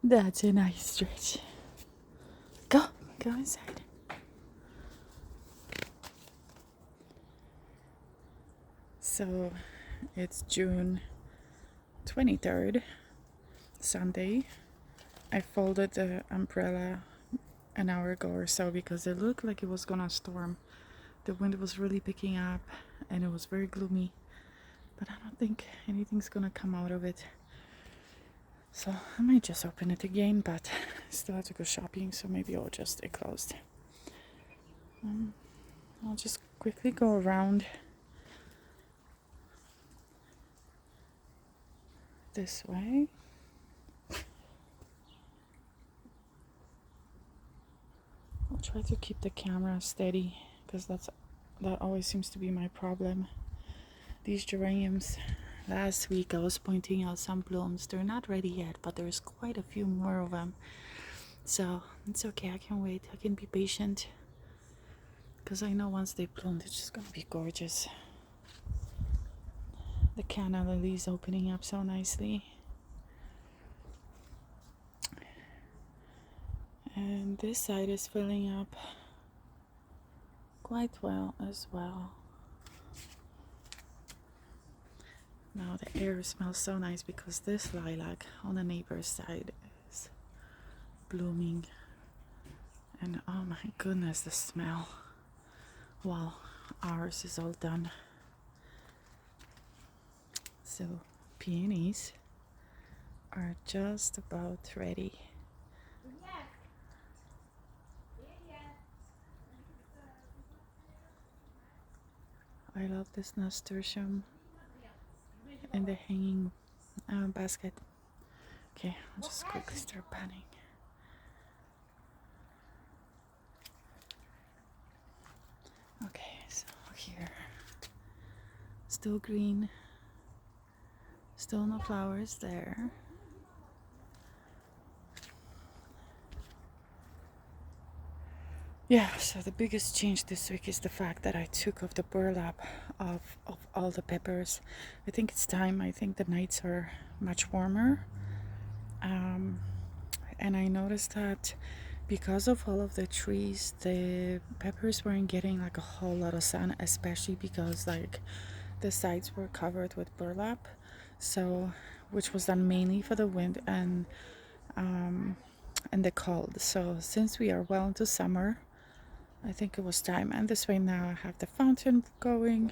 That's a nice stretch. Go inside. So it's June 23rd, Sunday. I folded the umbrella an hour ago or so because it looked like it was gonna storm. The wind was really picking up and it was very gloomy, but I don't think anything's gonna come out of it. So I might just open it again, but I still have to go shopping, so maybe I'll just stay closed. I'll just quickly go around this way. I'll try to keep the camera steady because that always seems to be my problem. These geraniums, last week I was pointing out some blooms. They're not ready yet, but there's quite a few more of them. So it's okay, I can wait, I can be patient. Because I know once they bloom, it's just gonna be gorgeous. The canna lilies opening up so nicely. And this side is filling up quite well as well. Now the air smells so nice because this lilac on the neighbor's side is blooming. And oh my goodness, the smell. Well, ours is all done. So peonies are just about ready. I love this nasturtium in the hanging basket. Okay, I'll just quickly start panning. Okay, so here, still green, still no flowers there. Yeah, so the biggest change this week is the fact that I took off the burlap of all the peppers. I think it's time. I think the nights are much warmer. And I noticed that because of all of the trees, the peppers weren't getting like a whole lot of sun, especially because like the sides were covered with burlap. So, which was done mainly for the wind and the cold. So since we are well into summer, I think it was time. And this way now I have the fountain going,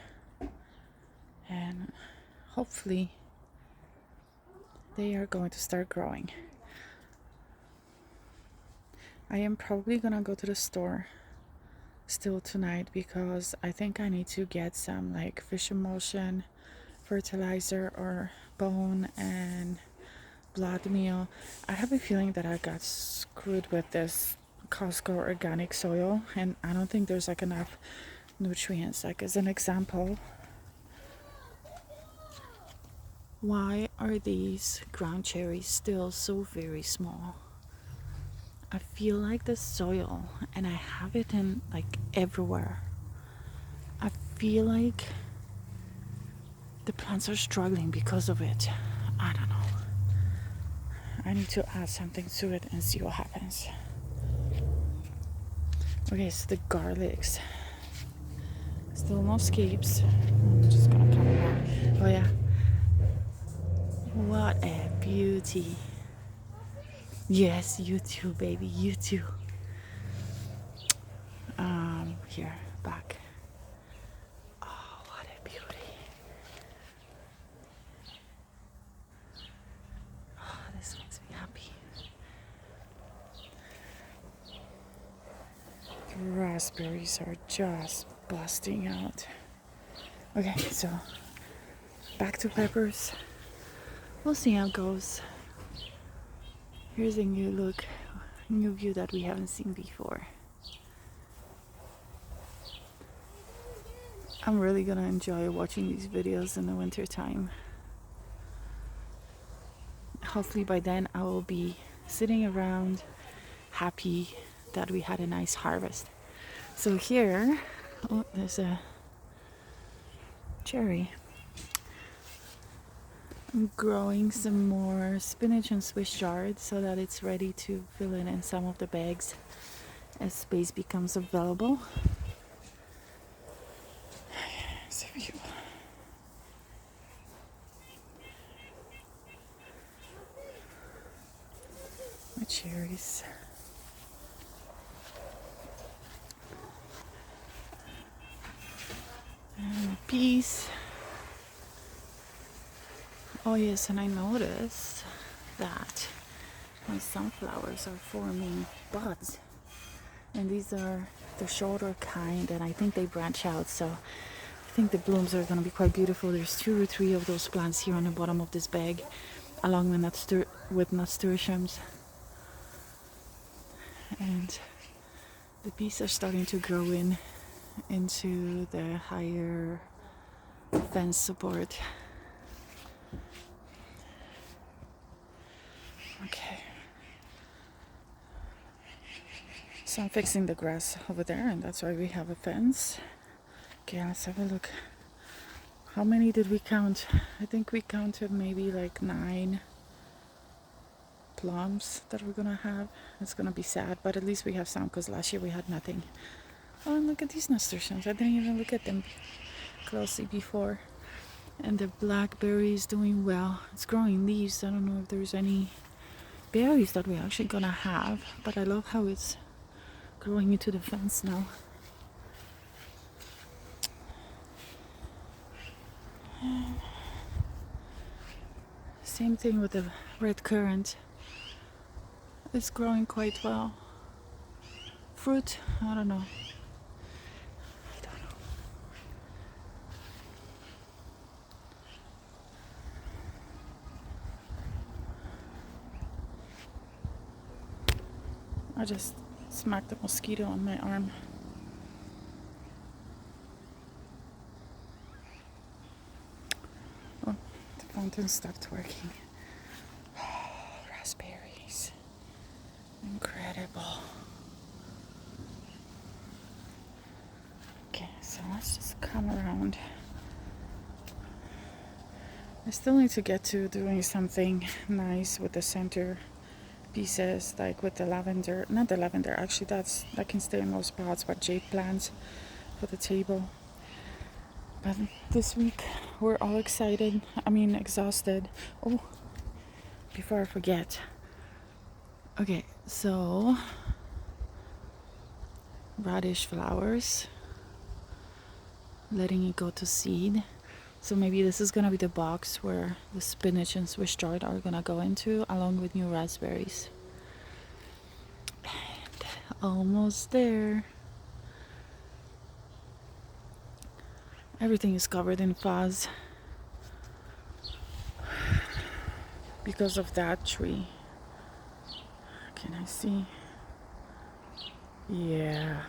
and hopefully they are going to start growing. I am probably gonna go to the store still tonight because I think I need to get some like fish emulsion, fertilizer, or bone and blood meal. I have a feeling that I got screwed with this Costco organic soil, and I don't think there's like enough nutrients. Like as an example, why are these ground cherries still so very small? I feel like the soil, and I have it in like everywhere, I feel like the plants are struggling because of it. I don't know. I need to add something to it and see what happens. Okay, so the garlics. Still no scapes. I'm just gonna come back. Oh yeah. What a beauty. Yes, you too, baby. You too. Here, back. Oh, what a beauty. Oh, this makes me happy. Raspberries are just busting out. Okay, so back to peppers. We'll see how it goes. Here's a new view that we haven't seen before. I'm really gonna enjoy watching these videos in the winter time. Hopefully by then I will be sitting around happy that we had a nice harvest. So here, oh, there's a cherry. I'm growing some more spinach and Swiss chard so that it's ready to fill in some of the bags as space becomes available. There's a few. My cherries. And peas. Oh yes, and I noticed that my sunflowers are forming buds. And these are the shorter kind, and I think they branch out, so I think the blooms are going to be quite beautiful. There's 2 or 3 of those plants here on the bottom of this bag, along with nasturtiums. And the peas are starting to grow into the higher fence support. Okay. So I'm fixing the grass over there, and that's why we have a fence. Okay, let's have a look. How many did we count? I think we counted maybe like 9 plums that we're gonna have. It's gonna be sad, but at least we have some, because last year we had nothing. Oh, and look at these nasturtiums. I didn't even look at them closely before. And the blackberry is doing well. It's growing leaves. I don't know if there's any berries that we're actually gonna have, but I love how it's growing into the fence now. Same thing with the red currant. It's growing quite well. Fruit, I don't know. I just smacked a mosquito on my arm. Oh, the fountain stopped working. Oh, raspberries. Incredible. Okay, so let's just come around. I still need to get to doing something nice with the center pieces, like with the lavender. Not the lavender, actually that can stay in those pots, but jade plants for the table. But this week we're all excited. Exhausted. Oh, before I forget. Okay, so radish flowers, letting it go to seed. So maybe this is gonna be the box where the spinach and Swiss chard are gonna go into, along with new raspberries. And almost there. Everything is covered in fuzz because of that tree. Can I see? Yeah,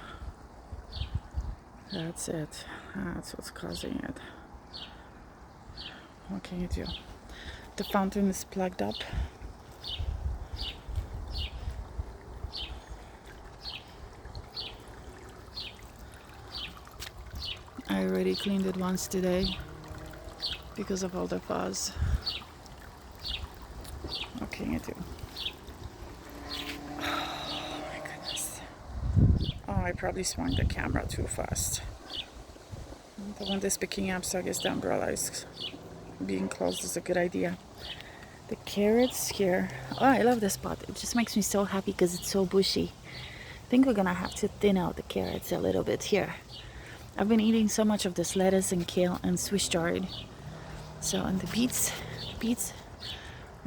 that's it. That's what's causing it. What can you do? The fountain is plugged up. I already cleaned it once today because of all the fuzz. What can you do? Oh my goodness. Oh, I probably swung the camera too fast. The one that's picking up, so I guess the umbrella is being closed is a good idea. The carrots here. Oh, I love this spot. It just makes me so happy because it's so bushy. I think we're gonna have to thin out the carrots a little bit here. I've been eating so much of this lettuce and kale and Swiss chard. So, and the beets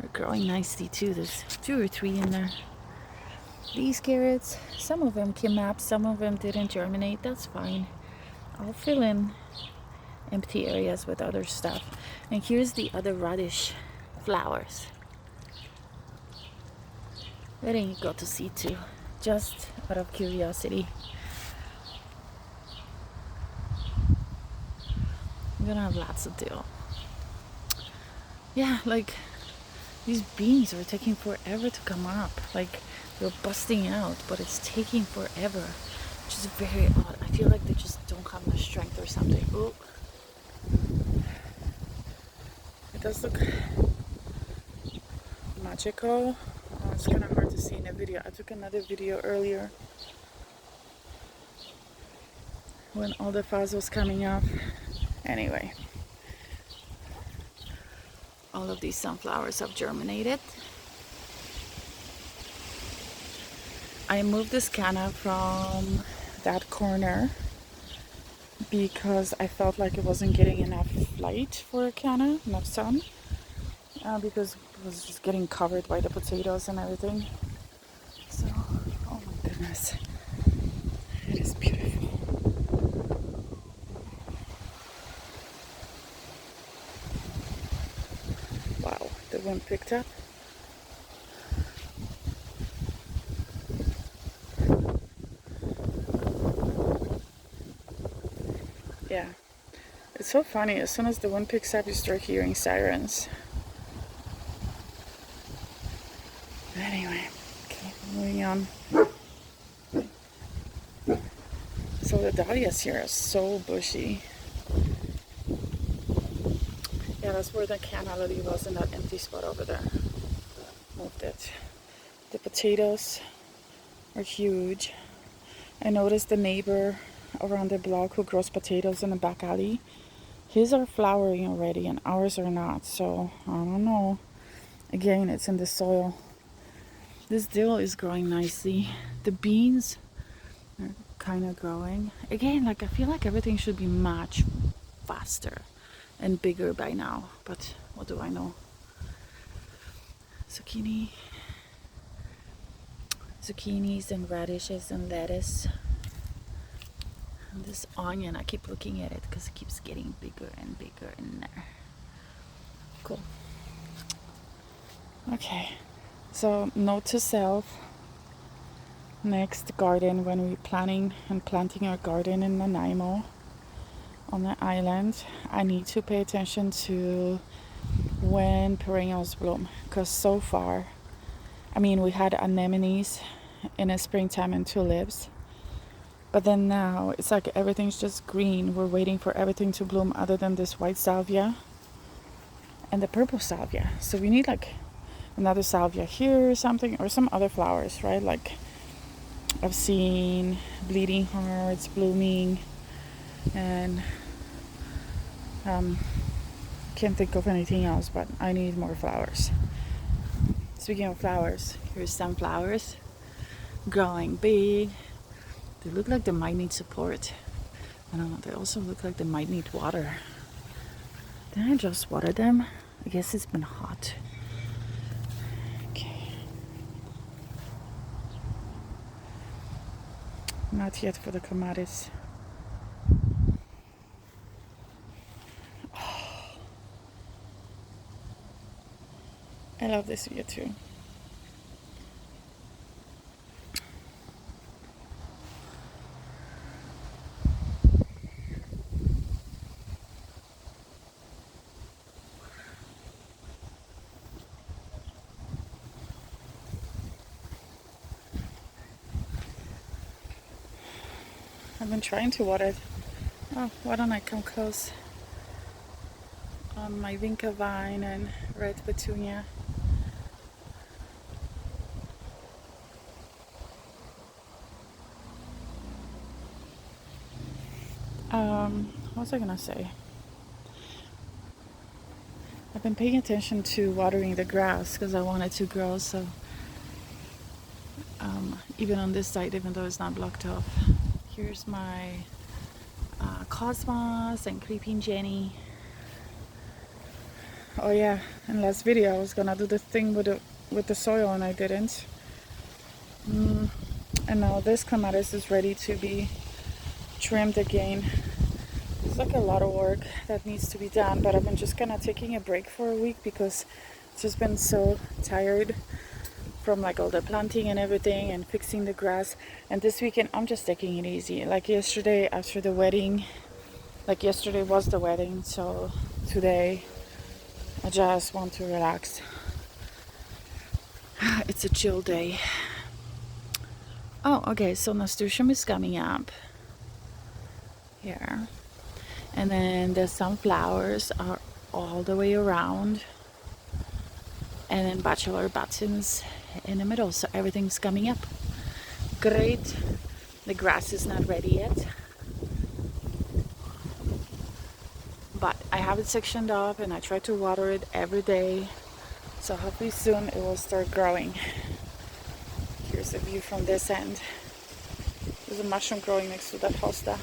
are growing nicely too. There's 2 or 3 in there. These carrots, some of them came up, some of them didn't germinate. That's fine. I'll fill in empty areas with other stuff. And here's the other radish flowers. Letting it go to seed too, just out of curiosity. I'm gonna have lots to do. Yeah, like these beans are taking forever to come up. Like they're busting out, but it's taking forever, which is very odd. I feel like they just don't have the strength or something. Oh, it does look magical. It's kind of hard to see in the video. I took another video earlier when all the fuzz was coming up. Anyway, all of these sunflowers have germinated. I moved this canna from that corner because I felt like it wasn't getting enough light for a canna, enough sun, because it was just getting covered by the potatoes and everything. So, oh my goodness, it is beautiful. Wow, the wind picked up. Yeah, it's so funny. As soon as the wind picks up, you start hearing sirens. Anyway, okay, moving on. So the dahlias here are so bushy. Yeah, that's where the canna lily was, in that empty spot over there. Moved it. The potatoes are huge. I noticed the neighbor around the block who grows potatoes in the back alley. His are flowering already and ours are not. So I don't know. Again, it's in the soil. This dill is growing nicely. The beans are kind of growing. Again, like I feel like everything should be much faster and bigger by now. But what do I know? Zucchinis and radishes and lettuce. And this onion, I keep looking at it because it keeps getting bigger and bigger in there. Cool. Okay, so note to self: next garden, when we're planning and planting our garden in Nanaimo on the island, I need to pay attention to when perennials bloom, because so far, I mean, we had anemones in the springtime and tulips, but then now it's like everything's just green. We're waiting for everything to bloom other than this white salvia and the purple salvia. So we need like another salvia here or something, or some other flowers, right? Like I've seen bleeding hearts blooming, and can't think of anything else, but I need more flowers. Speaking of flowers, here's sunflowers growing big. They look like they might need support. I don't know, they also look like they might need water. Did I just water them? I guess it's been hot. Okay. Not yet for the clematis. Oh, I love this view too. I've been trying to water it. Oh, why don't I come close on my vinca vine and red petunia. What was I gonna say? I've been paying attention to watering the grass because I want it to grow, so even on this side, even though it's not blocked off. Here's my cosmos and creeping Jenny. Oh yeah, in last video I was gonna do the thing with the soil and I didn't. And now this clematis is ready to be trimmed again. It's like a lot of work that needs to be done, but I've been just kind of taking a break for a week because it's just been so tired from like all the planting and everything and fixing the grass. And this weekend I'm just taking it easy. Like yesterday after the wedding, like yesterday was the wedding, so today I just want to relax. It's a chill day. Oh, okay, so nasturtium is coming up here. And then the sunflowers are all the way around. and then bachelor buttons in the middle, so everything's coming up great. The grass is not ready yet, but I have it sectioned off and I try to water it every day, so hopefully soon it will start growing. Here's a view from this end. There's a mushroom growing next to that hosta,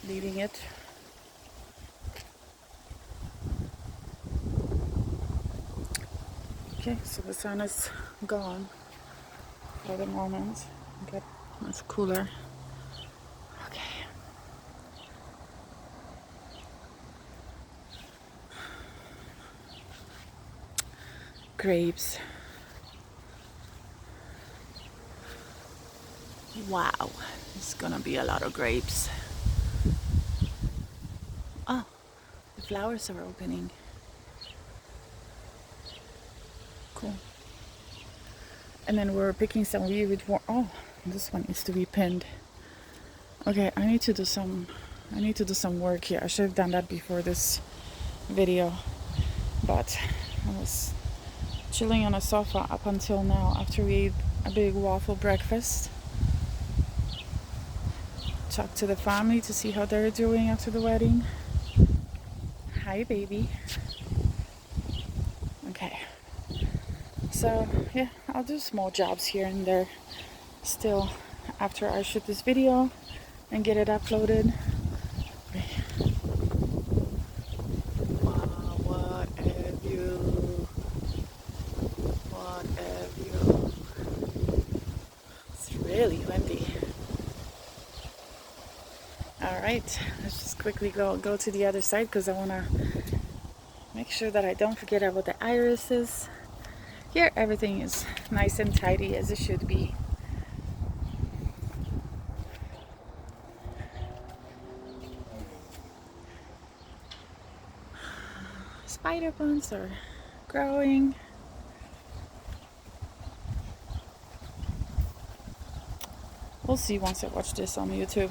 leaving it. Okay, so the sun is gone for the moment. Get much cooler. Okay. Grapes. Wow, it's gonna be a lot of grapes. Oh, the flowers are opening. Cool. And then we're picking some weird. Oh, this one needs to be pinned. Okay, I need to do some work here. I should have done that before this video, but I was chilling on a sofa up until now after we ate a big waffle breakfast. Talked to the family to see how they're doing after the wedding. Hi, baby. Okay. So yeah, I'll do small jobs here and there still after I shoot this video and get it uploaded. Wow, what a view. What a view. It's really windy. Alright, let's just quickly go to the other side because I want to make sure that I don't forget about the irises. Here everything is nice and tidy as it should be. Spider plants are growing. We'll see once I watch this on YouTube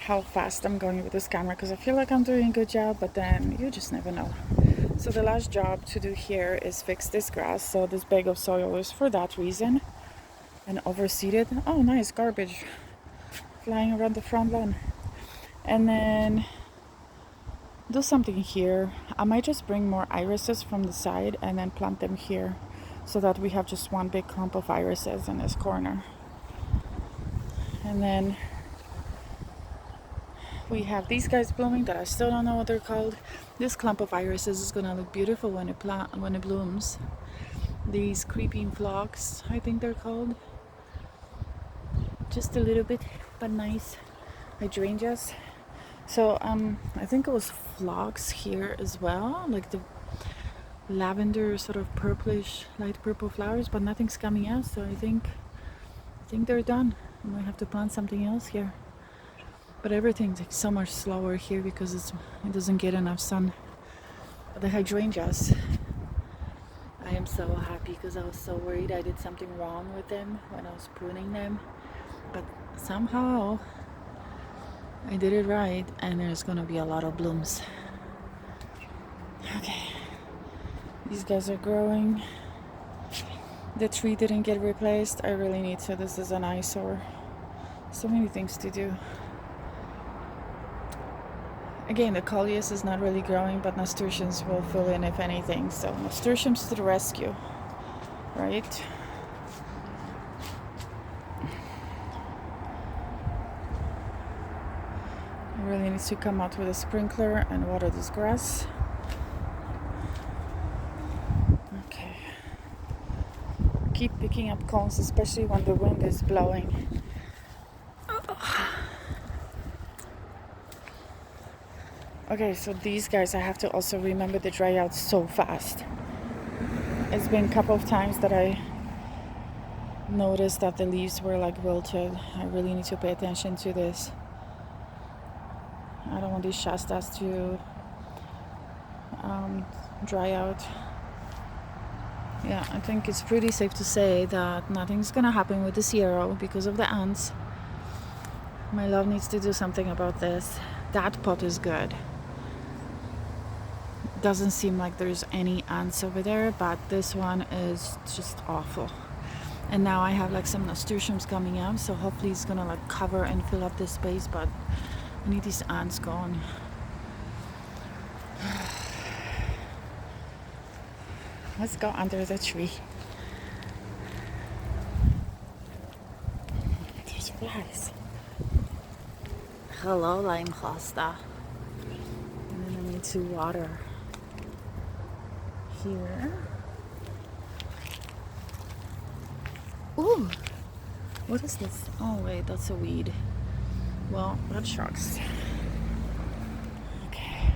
how fast I'm going with this camera, because I feel like I'm doing a good job, but then you just never know. So the last job to do here is fix this grass. So this bag of soil is for that reason. And overseeded. Oh, nice garbage flying around the front lawn. And then do something here. I might just bring more irises from the side and then plant them here, so that we have just one big clump of irises in this corner. And then we have these guys blooming that I still don't know what they're called. This clump of irises is gonna look beautiful when it blooms. These creeping phlox, I think they're called. Just a little bit, but nice hydrangeas. So I think it was phlox here as well, like the lavender sort of purplish, light purple flowers, but nothing's coming out. So I think they're done. I might have to plant something else here. But everything's like so much slower here because it doesn't get enough sun. But the hydrangeas, I am so happy because I was so worried I did something wrong with them when I was pruning them. But somehow I did it right, and there's gonna be a lot of blooms. Okay, these guys are growing. The tree didn't get replaced. I really need to. This is an eyesore. So many things to do. Again, the coleus is not really growing, but nasturtiums will fill in if anything. So nasturtiums to the rescue, right? I really need to come out with a sprinkler and water this grass. Okay. Keep picking up cones, especially when the wind is blowing. Okay, so these guys I have to also remember to dry out so fast. It's been a couple of times that I noticed that the leaves were like wilted. I really need to pay attention to this. I don't want these shastas to dry out. Yeah, I think it's pretty safe to say that nothing's gonna happen with the Sierra because of the ants. My love needs to do something about this. That pot is good. Doesn't seem like there's any ants over there, but this one is just awful. And now I have like some nasturtiums coming up, so hopefully it's gonna like cover and fill up this space, but I need these ants gone. Let's go under the tree. There's flies. Hello, lime hosta. And then I need to water here. Ooh, what is this? Oh wait, that's a weed. Well, that shucks. Okay,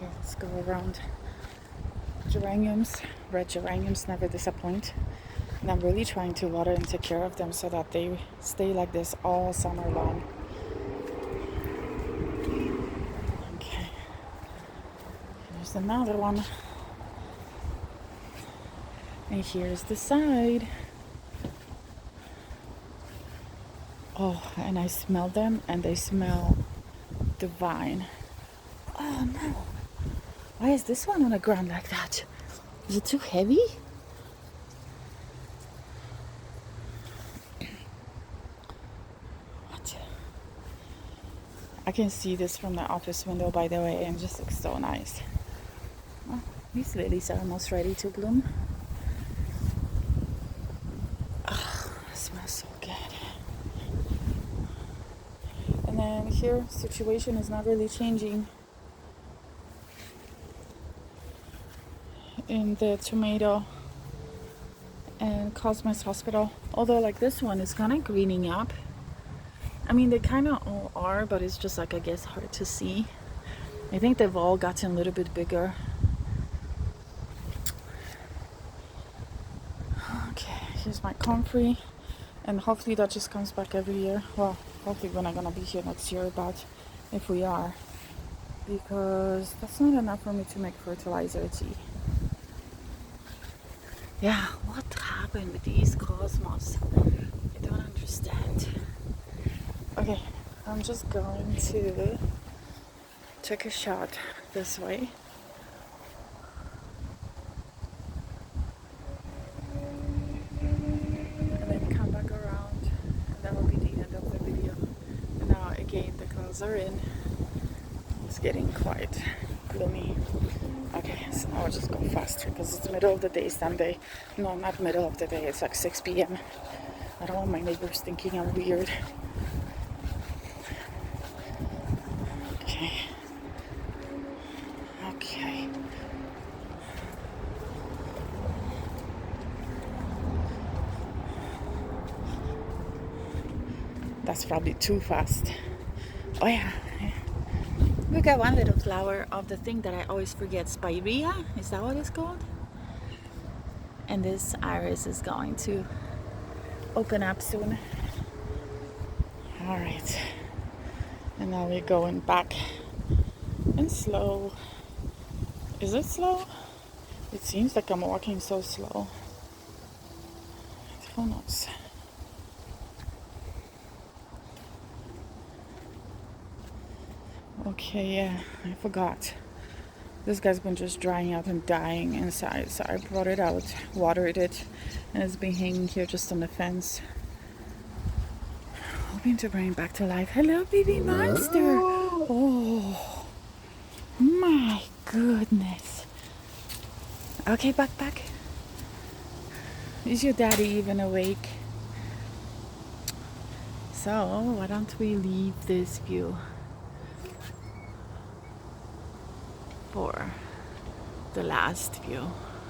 let's go around. Geraniums, red geraniums never disappoint. And I'm really trying to water and take care of them so that they stay like this all summer long. Okay, here's another one. And here's the side. Oh, and I smell them and they smell divine. Oh no. Why is this one on the ground like that? Is it too heavy? What? I can see this from the office window, by the way, and it just looks so nice. Oh, these lilies are almost ready to bloom. Oh, it smells so good. And then here, situation is not really changing. In the tomato and Cosmos Hospital, although like this one is kind of greening up. I mean, they kind of all are, but it's just like, I guess, hard to see. I think they've all gotten a little bit bigger. Okay, here's my comfrey, and hopefully that just comes back every year. Well, hopefully we're not gonna be here next year, but if we are, because that's not enough for me to make fertilizer tea. Yeah, what happened with these cosmos? I don't understand. Okay, I'm just going to take a shot this way. And then come back around, and that will be the end of the video. And now again, the clouds are in. It's getting quite gloomy. Okay, so now I'll just go faster because it's the middle of the day, Sunday. No, not middle of the day, it's like 6 p.m. I don't want my neighbors thinking I'm weird. Okay. Okay. That's probably too fast. Oh yeah. We got one little flower of the thing that I always forget, spirea. Is that what it's called? And this iris is going to open up soon. All right. And now we're going back and slow. Is it slow? It seems like I'm walking so slow. Who knows? Okay, yeah, I forgot. This guy's been just drying out and dying inside, so I brought it out, watered it, and it's been hanging here just on the fence. Hoping to bring it back to life. Hello, baby monster! Oh, my goodness. Okay, back. Is your daddy even awake? So, why don't we leave this view for the last view?